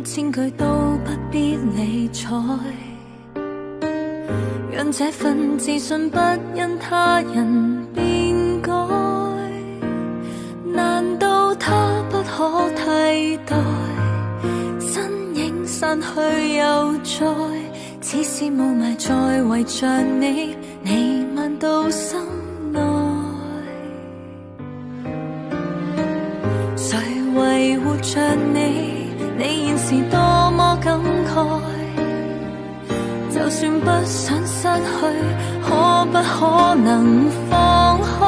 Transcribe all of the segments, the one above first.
千句都不必理睬，讓這份自信不因他人變改。難道他不可替代？身影散去又再，似是霧霾在圍着你，彌漫到心內。誰維護着你？你現時多麼感慨，就算不想失去，可不可能放開？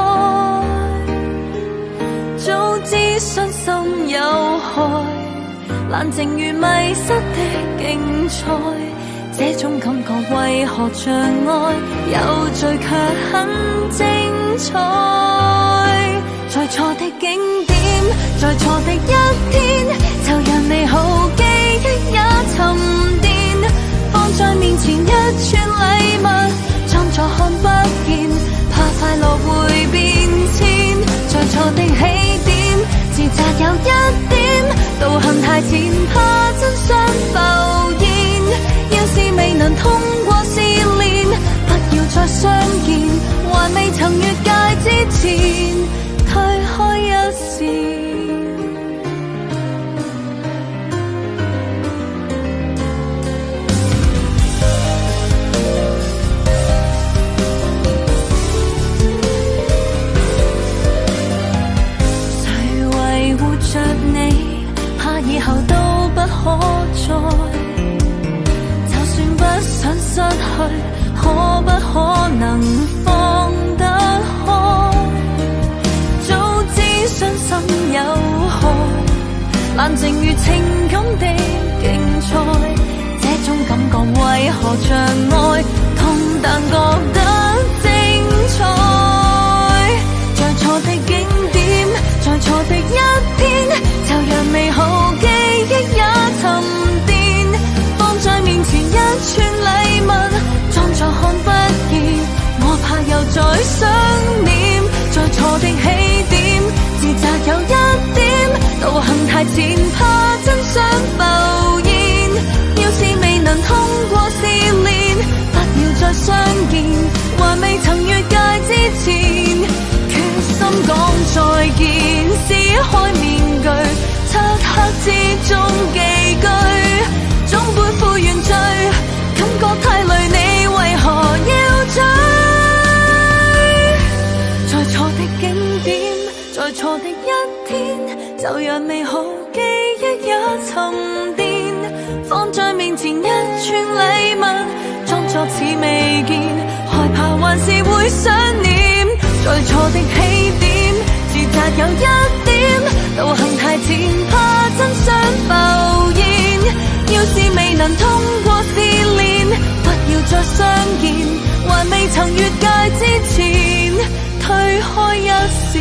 早知傷心有害，冷靜如迷失的競賽，這種感覺為何像愛，有罪卻很精彩。在錯的景點，在錯的一天，就讓美好記憶也沉澱，放在面前一串禮物，裝作看不見，怕快樂會變遷。在錯的起點，自責有一點，道行太淺，怕真相浮現。要是未能通過試煉，不要再相見，還未曾越界之前，退開一線。誰維護着你，怕以後都不可再，就算不想失去，可不可能放得開？早知傷心有害，冷靜如情感的競賽，這種感覺為何像愛，痛但覺得精彩。在錯的景點，在錯的一天，就讓美好記憶也沉澱，放在面前一串禮物，裝作看不見，我怕又再想念。在錯的起點，自責有一點，道行太淺，怕真相浮現。要是未能通過試煉，不要再相見，還未曾越界之前，決心講再見，撕開面具，漆黑之中寄居，總背負原罪，感覺太累，你為何要追？在錯的景點，在錯的一天，就讓美好記憶也沉澱，放在面前一串禮物，裝作似未見，害怕還是會想念。在錯的起點，自責有一點，道行太淺，怕真相浮現。要是未能通過試煉，不要再相見，還未曾越界之前，退開一線。